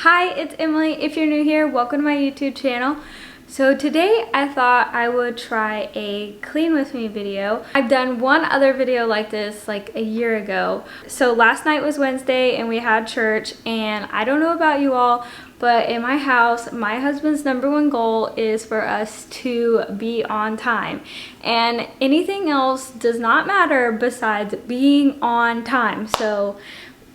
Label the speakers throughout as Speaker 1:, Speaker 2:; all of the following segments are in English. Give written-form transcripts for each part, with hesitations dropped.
Speaker 1: Hi, it's Emily. If you're new here, welcome to my YouTube channel. So today I thought I would try a clean with me video. I've done one other video like this like a year ago. So last night was Wednesday and we had church, and I don't know about you all, but in my house, my husband's #1 goal is for us to be on time. And anything else does not matter besides being on time. So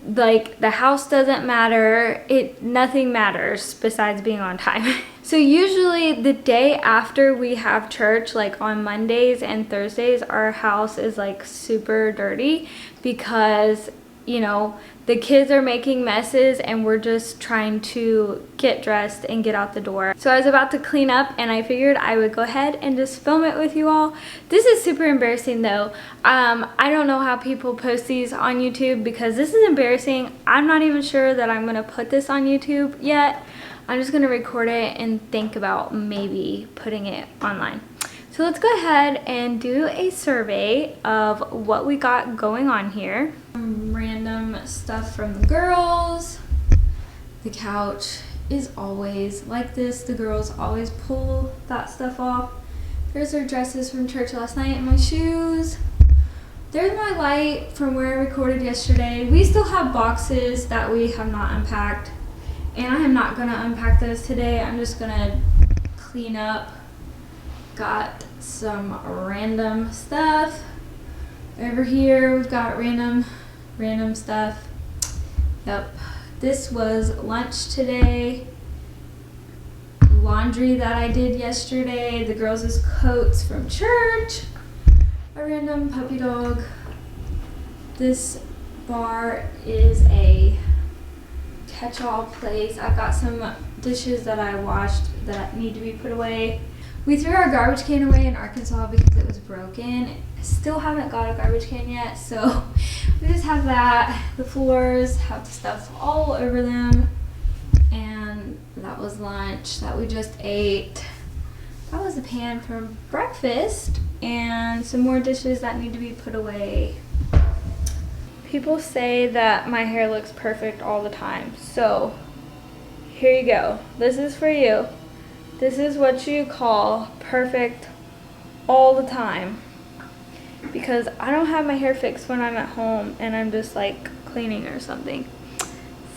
Speaker 1: like the house doesn't matter, nothing matters besides being on time. So usually the day after we have church, like on Mondays and Thursdays, our house is like super dirty because, you know, the kids are making messes and we're just trying to get dressed and get out the door. So I was about to clean up and I figured I would go ahead and just film it with you all. This is super embarrassing though. I don't know how people post these on YouTube because this is embarrassing. I'm not even sure that I'm gonna put this on YouTube yet. I'm just gonna record it and think about maybe putting it online. So let's go ahead and do a survey of what we got going on here. Some random stuff from the girls. The couch is always like this. The girls always pull that stuff off. There's our dresses from church last night and my shoes. There's my light from where I recorded yesterday. We still have boxes that we have not unpacked, and I am not gonna unpack those today. I'm just gonna clean up. Got some random stuff over here. We've got random stuff. Yep, this was lunch today. Laundry that I did yesterday. The girls' coats from church. A random puppy dog. This bar is a catch-all place. I've got some dishes that I washed that need to be put away. We threw our garbage can away in Arkansas because it was broken. I still haven't got a garbage can yet, so we just have that. The floors have stuff all over them. And that was lunch that we just ate. That was a pan for breakfast and some more dishes that need to be put away. People say that my hair looks perfect all the time, so here you go. This is for you. This is what you call perfect all the time, because I don't have my hair fixed when I'm at home and I'm just like cleaning or something.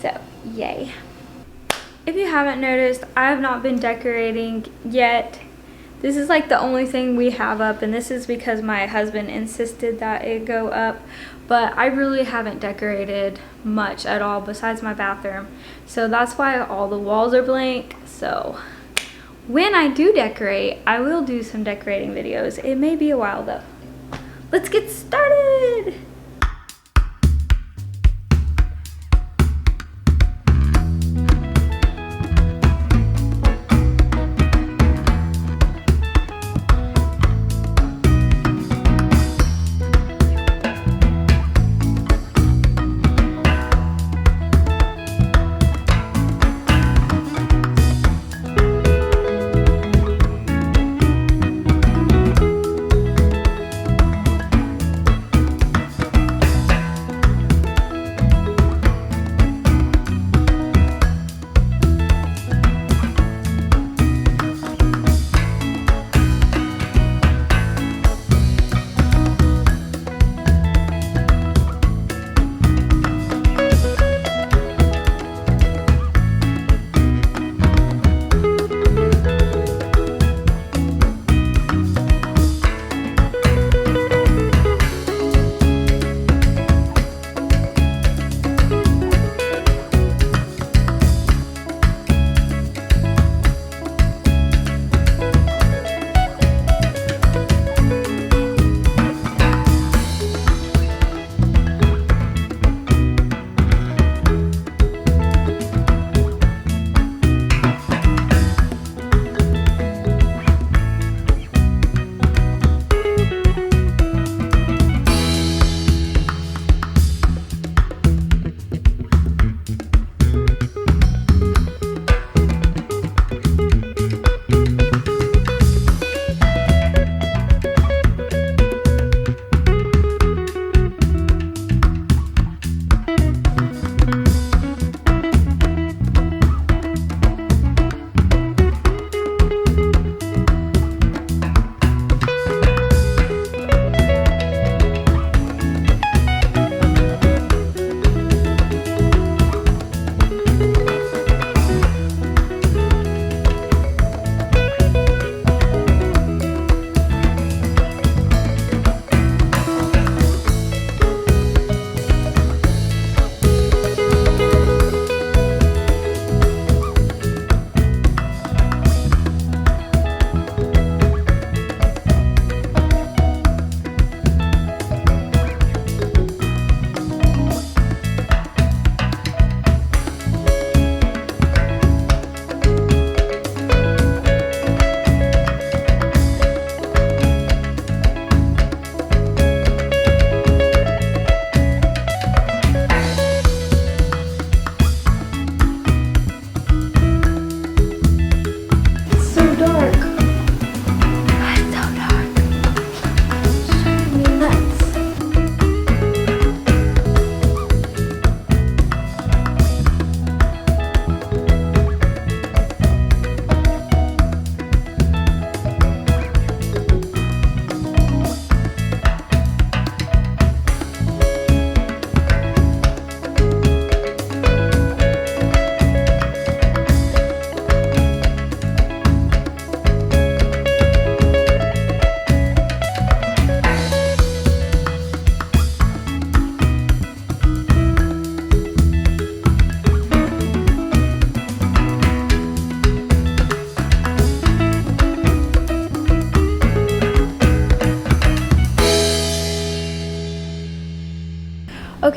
Speaker 1: So yay. If you haven't noticed, I have not been decorating yet. This is like the only thing we have up, and this is because my husband insisted that it go up, but I really haven't decorated much at all besides my bathroom. So that's why all the walls are blank. So when I do decorate, I will do some decorating videos. It may be a while though. Let's get started.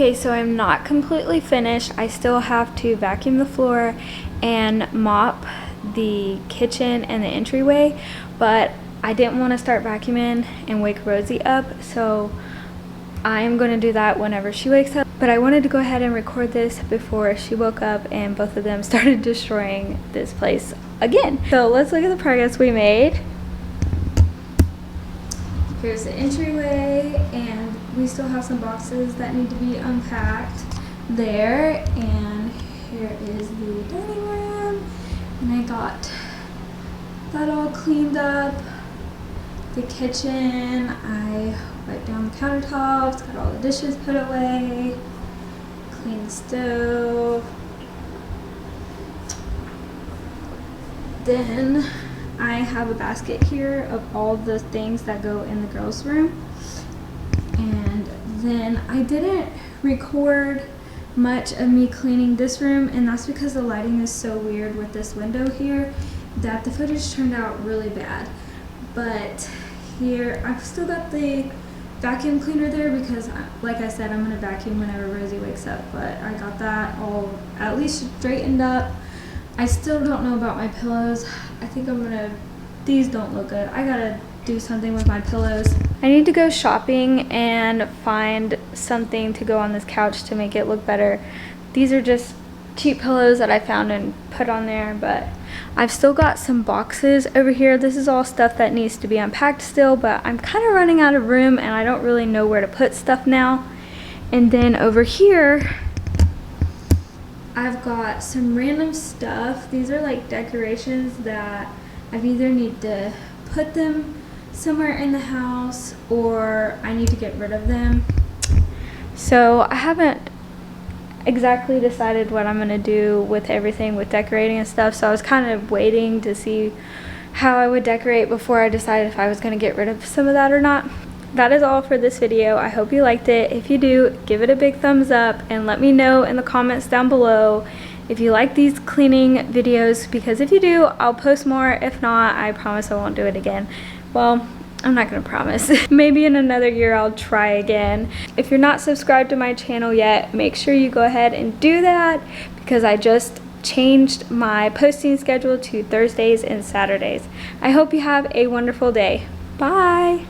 Speaker 1: Okay, so I'm not completely finished. I still have to vacuum the floor and mop the kitchen and the entryway, but I didn't want to start vacuuming and wake Rosie up, so I'm going to do that whenever she wakes up. But I wanted to go ahead and record this before she woke up and both of them started destroying this place again. So let's look at the progress we made. Here's the entryway, and we still have some boxes that need to be unpacked there. And here is the dining room, and I got that all cleaned up. The kitchen, I wiped down the countertops, got all the dishes put away, cleaned the stove. Then I have a basket here of all the things that go in the girls' room. And then I didn't record much of me cleaning this room, and that's because the lighting is so weird with this window here that the footage turned out really bad. But here, I've still got the vacuum cleaner there because, like I said, I'm going to vacuum whenever Rosie wakes up. But I got that all at least straightened up. I still don't know about my pillows. I think I'm going to, these don't look good. I got to do something with my pillows. I need to go shopping and find something to go on this couch to make it look better. These are just cheap pillows that I found and put on there, but I've still got some boxes over here. This is all stuff that needs to be unpacked still, but I'm kind of running out of room and I don't really know where to put stuff now. And then over here, I've got some random stuff. These are like decorations that I've either need to put them somewhere in the house or I need to get rid of them. So I haven't exactly decided what I'm gonna do with everything with decorating and stuff, so I was kind of waiting to see how I would decorate before I decided if I was gonna get rid of some of that or not. That is all for this video. I hope you liked it. If you do, give it a big thumbs up and let me know in the comments down below if you like these cleaning videos, because if you do, I'll post more. If not, I promise I won't do it again. Well, I'm not gonna promise. Maybe in another year I'll try again. If you're not subscribed to my channel yet, make sure you go ahead and do that because I just changed my posting schedule to Thursdays and Saturdays. I hope you have a wonderful day. Bye.